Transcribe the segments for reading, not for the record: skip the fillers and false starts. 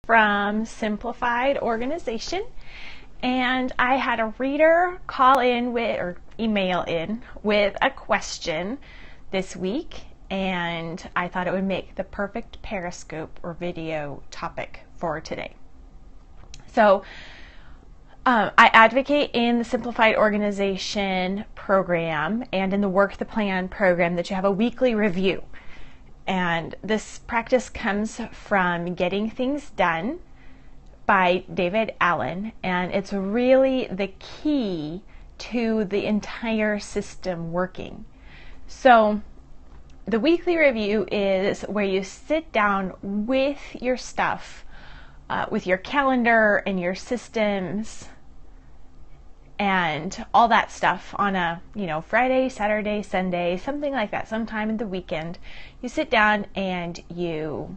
from Simplified Organization, and I had a reader call in with or email in with a question this week, and I thought it would make the perfect Periscope or video topic for today. So I advocate in the Simplified Organization program and in the Work the Plan program that you have a weekly review. And this practice comes from Getting Things Done by David Allen, and it's really the key to the entire system working. So the weekly review is where you sit down with your stuff, with your calendar and your systems and all that stuff on a, Friday, Saturday, Sunday, something like that, sometime in the weekend. You sit down and you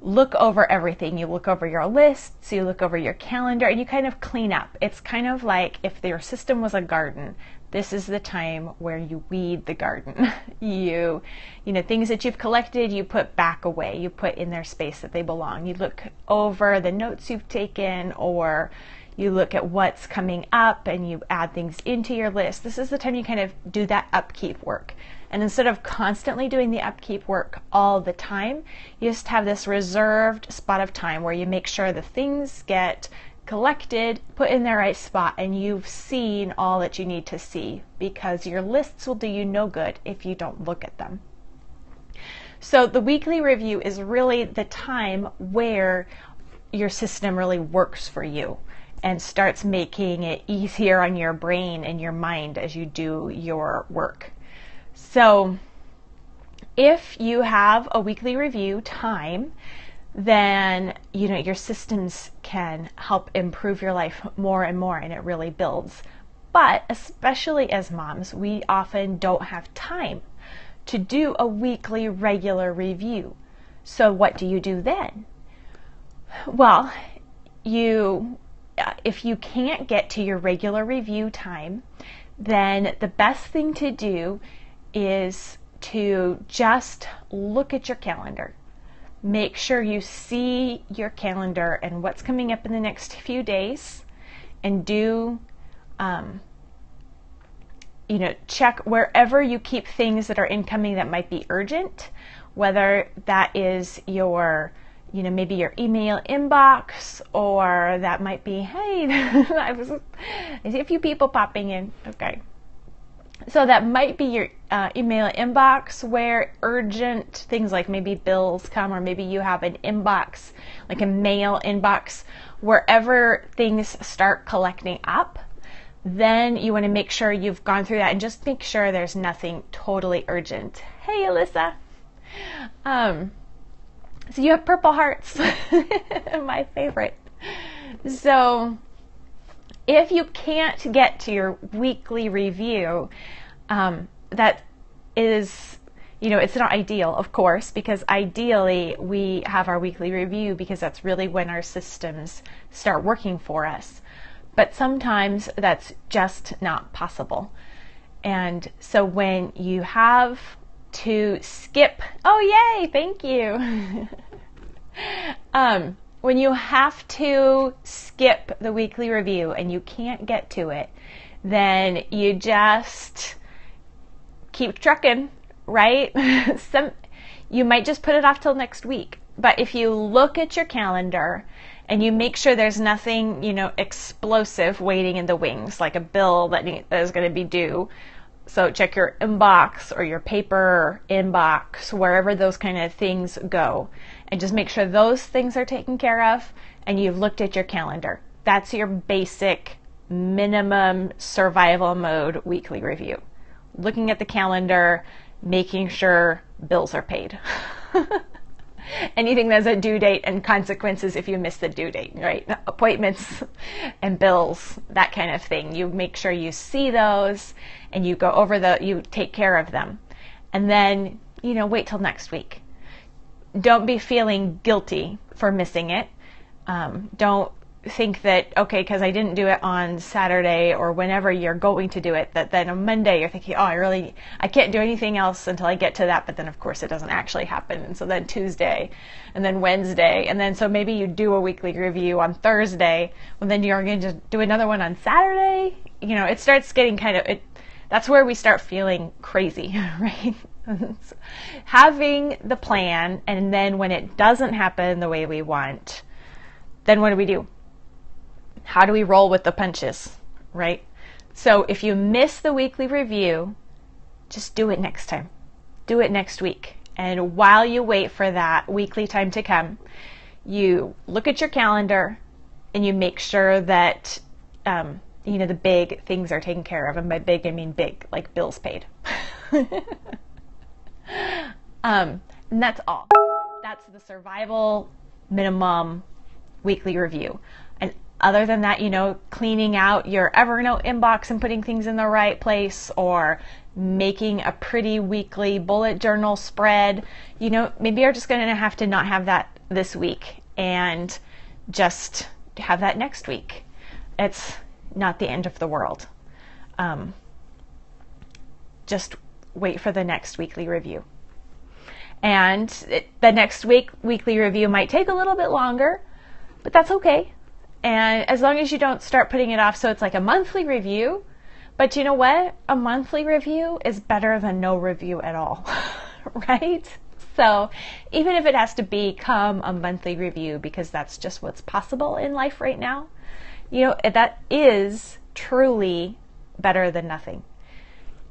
look over everything. You look over your lists, you look over your calendar, and you kind of clean up. It's kind of like if your system was a garden. This is the time where you weed the garden. You things that you've collected, you put back away. You put in their space that they belong. You look over the notes you've taken, or you look at what's coming up and you add things into your list. This is the time you kind of do that upkeep work. And instead of constantly doing the upkeep work all the time, you just have this reserved spot of time where you make sure the things get collected, put in their right spot, and you've seen all that you need to see, because your lists will do you no good if you don't look at them. So the weekly review is really the time where your system really works for you and starts making it easier on your brain and your mind as you do your work. So if you have a weekly review time, then your systems can help improve your life more and more, and it really builds. But especially as moms, we often don't have time to do a weekly regular review. So what do you do then? Well, if you can't get to your regular review time, then the best thing to do is to just look at your calendar. Make sure you see your calendar and what's coming up in the next few days, and check wherever you keep things that are incoming that might be urgent, whether that is your maybe your email inbox, or that might be, hey, I see a few people popping in. Okay. So that might be your email inbox, where urgent things like maybe bills come, or maybe you have an inbox, like a mail inbox, wherever things start collecting up. Then you want to make sure you've gone through that and just make sure there's nothing totally urgent. Hey, Alyssa. So you have purple hearts, my favorite. So if you can't get to your weekly review, that is, it's not ideal, of course, because ideally we have our weekly review because that's really when our systems start working for us. But sometimes that's just not possible. And so when you have to skip, oh yay, thank you. When you have to skip the weekly review and you can't get to it, then you just keep trucking, right? You might just put it off till next week. But if you look at your calendar and you make sure there's nothing, explosive waiting in the wings, like a bill that is going to be due. So check your inbox or your paper inbox, wherever those kind of things go, and just make sure those things are taken care of and you've looked at your calendar. That's your basic minimum survival mode weekly review. Looking at the calendar, making sure bills are paid. Anything that's a due date and consequences if you miss the due date, right? Appointments and bills, that kind of thing. You make sure you see those and you go over you take care of them. And then, wait till next week. Don't be feeling guilty for missing it. Don't think that, okay, because I didn't do it on Saturday or whenever you're going to do it, that then on Monday you're thinking, oh, I can't do anything else until I get to that. But then of course it doesn't actually happen. And so then Tuesday and then Wednesday. And then so maybe you do a weekly review on Thursday, and then you're going to just do another one on Saturday. You know, it starts getting that's where we start feeling crazy, right? Having the plan, and then when it doesn't happen the way we want, then what do? How do we roll with the punches, right? So if you miss the weekly review, just do it next time. Do it next week. And while you wait for that weekly time to come, you look at your calendar and you make sure that, the big things are taken care of. And by big, I mean big, like bills paid. And that's all. That's the survival minimum weekly review. And other than that, cleaning out your Evernote inbox and putting things in the right place, or making a pretty weekly bullet journal spread, maybe you're just going to have to not have that this week and just have that next week. It's not the end of the world. Just wait for the next weekly review. And the next weekly review might take a little bit longer, but that's okay. And as long as you don't start putting it off, so it's like a monthly review. But you know what? A monthly review is better than no review at all, right? So even if it has to become a monthly review, because that's just what's possible in life right now, that is truly better than nothing.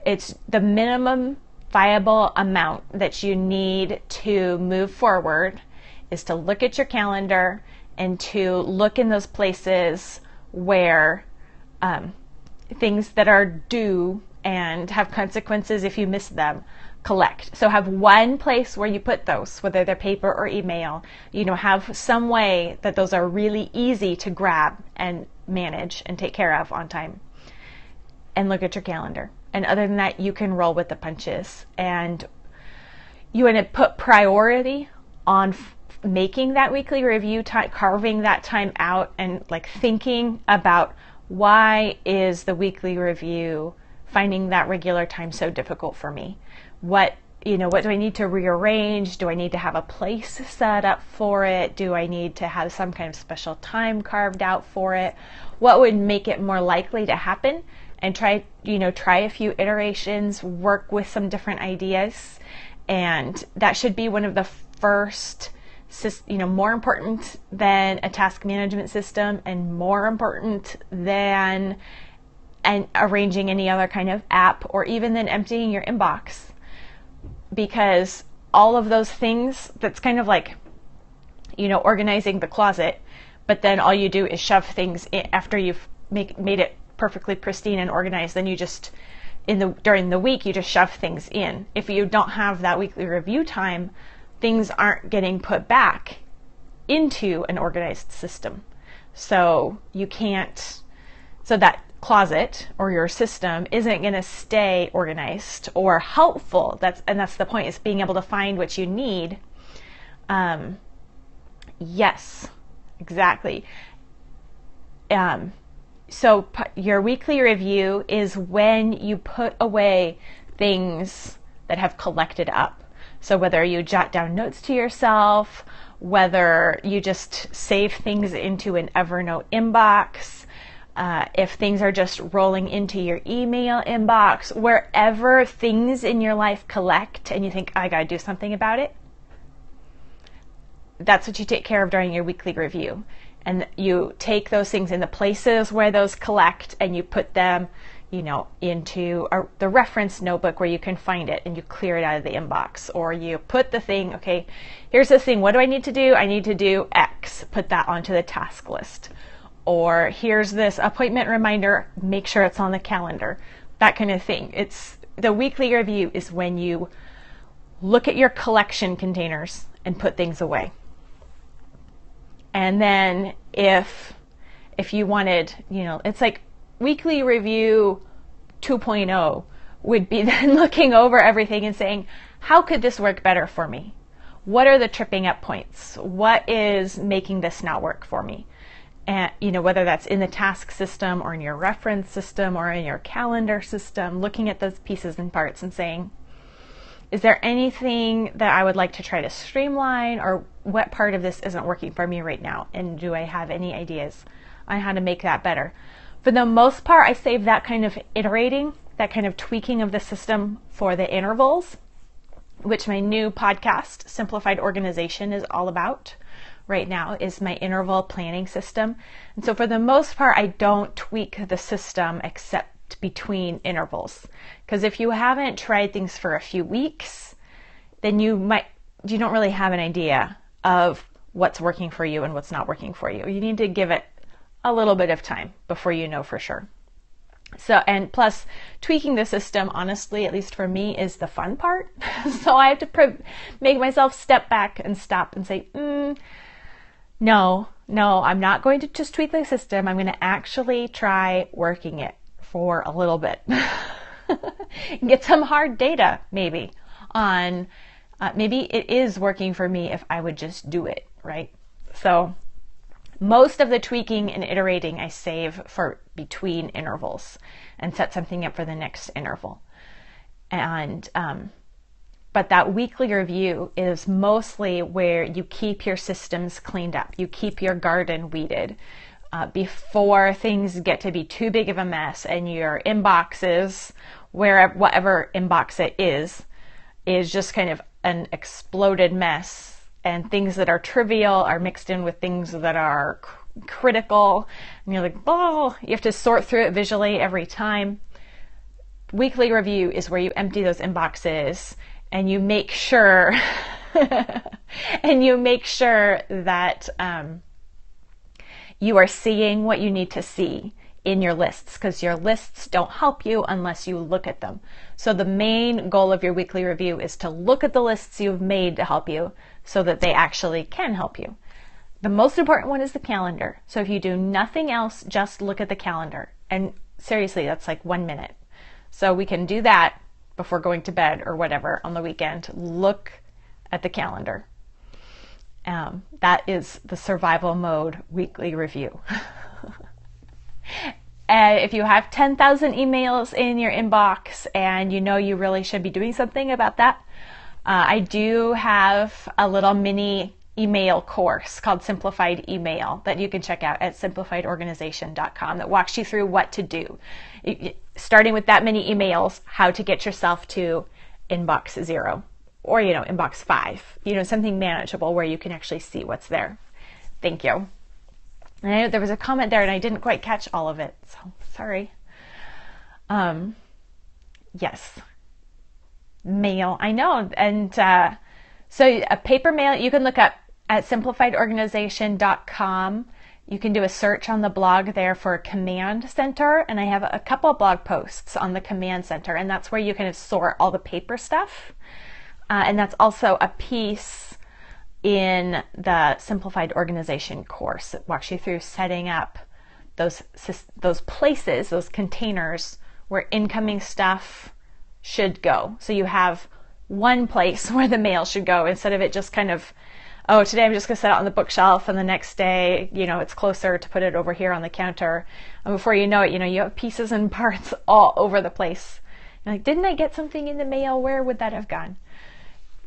It's the minimum viable amount that you need to move forward is to look at your calendar and to look in those places where things that are due and have consequences if you miss them collect. So have one place where you put those, whether they're paper or email. Have some way that those are really easy to grab and manage and take care of on time. And look at your calendar. And other than that, you can roll with the punches. And you want to put priority on making that weekly review time, carving that time out, and thinking about, why is the weekly review, finding that regular time so difficult for me? What do I need to rearrange? Do I need to have a place set up for it? Do I need to have some kind of special time carved out for it? What would make it more likely to happen? And try a few iterations, work with some different ideas. And that should be one of the first, more important than a task management system, and more important than arranging any other kind of app, or even than emptying your inbox. Because all of those things, that's kind of like, organizing the closet, but then all you do is shove things in after you've made it perfectly pristine and organized. Then you just, during the week, you just shove things in. If you don't have that weekly review time, things aren't getting put back into an organized system. So that closet or your system isn't going to stay organized or helpful. That's the point, is being able to find what you need. Yes, exactly. So your weekly review is when you put away things that have collected up. So whether you jot down notes to yourself, whether you just save things into an Evernote inbox, if things are just rolling into your email inbox, wherever things in your life collect and you think, I gotta do something about it, that's what you take care of during your weekly review. And you take those things in the places where those collect, and you put them, into the reference notebook where you can find it, and you clear it out of the inbox. Or you put the thing, okay, here's this thing, what do I need to do? I need to do X. Put that onto the task list. Or here's this appointment reminder, make sure it's on the calendar. That kind of thing. The weekly review is when you look at your collection containers and put things away. And then if you wanted, it's like weekly review 2.0 would be then looking over everything and saying, how could this work better for me? What are the tripping up points? What is making this not work for me? And, whether that's in the task system or in your reference system or in your calendar system, looking at those pieces and parts and saying, is there anything that I would like to try to streamline, or what part of this isn't working for me right now? And do I have any ideas on how to make that better? For the most part, I save that kind of iterating, that kind of tweaking of the system for the intervals, which my new podcast, Simplified Organization, is all about right now, is my interval planning system. And so for the most part, I don't tweak the system except between intervals. Because if you haven't tried things for a few weeks, then you don't really have an idea of what's working for you and what's not working for you. You need to give it a little bit of time before you know for sure. So, and plus tweaking the system, honestly, at least for me, is the fun part. So I have to make myself step back and stop and say, no, I'm not going to just tweak the system. I'm going to actually try working it for a little bit. Get some hard data maybe on, maybe it is working for me if I would just do it, right? So most of the tweaking and iterating I save for between intervals and set something up for the next interval. And, but that weekly review is mostly where you keep your systems cleaned up. You keep your garden weeded before things get to be too big of a mess and your inboxes, whatever inbox it is just kind of an exploded mess. And things that are trivial are mixed in with things that are critical. And you're like, oh, you have to sort through it visually every time. Weekly review is where you empty those inboxes and you make sure that you are seeing what you need to see in your lists, because your lists don't help you unless you look at them. So the main goal of your weekly review is to look at the lists you've made to help you so that they actually can help you. The most important one is the calendar. So if you do nothing else, just look at the calendar. And seriously, that's like 1 minute. So we can do that before going to bed or whatever on the weekend. Look at the calendar. That is the survival mode weekly review. And if you have 10,000 emails in your inbox and you know you really should be doing something about that, I do have a little mini email course called Simplified Email that you can check out at simplifiedorganization.com that walks you through what to do. Starting with that many emails, how to get yourself to inbox 0 or, inbox 5, something manageable where you can actually see what's there. Thank you. And I know there was a comment there and I didn't quite catch all of it, so sorry. Yes. Mail, I know. And so a paper mail, you can look up at simplifiedorganization.com. You can do a search on the blog there for Command Center, and I have a couple of blog posts on the Command Center, and that's where you kind of sort all the paper stuff. And that's also a piece in the Simplified Organization course. It walks you through setting up those places, those containers where incoming stuff should go. So you have one place where the mail should go instead of it just kind of, oh, today I'm just going to set it on the bookshelf and the next day, it's closer to put it over here on the counter. And before you know it, you have pieces and parts all over the place. You're like, didn't I get something in the mail? Where would that have gone?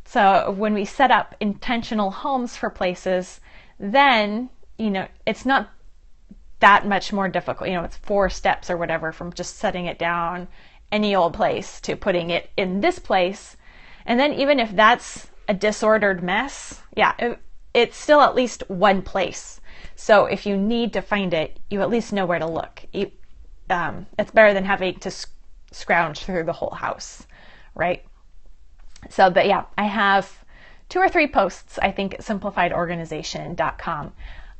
So when we set up intentional homes for places, then, it's not that much more difficult. It's 4 steps or whatever from just setting it down any old place to putting it in this place. And then even if that's a disordered mess, it's still at least one place. So if you need to find it, you at least know where to look. It's better than having to scrounge through the whole house, right? So, but yeah, I have 2 or 3 posts, I think, at simplifiedorganization.com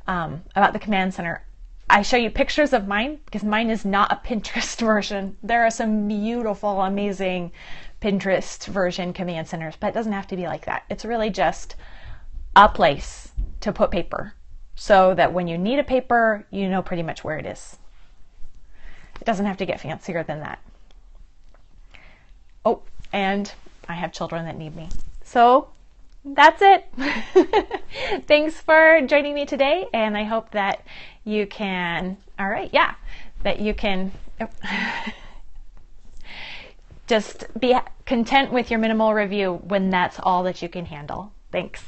about the Command Center. I show you pictures of mine because mine is not a Pinterest version. There are some beautiful, amazing Pinterest version Command Centers, but it doesn't have to be like that. It's really just a place to put paper so that when you need a paper, you know pretty much where it is. It doesn't have to get fancier than that. Oh, and I have children that need me. So that's it. Thanks for joining me today, and I hope that you can, that you can just be content with your minimal review when that's all that you can handle. Thanks.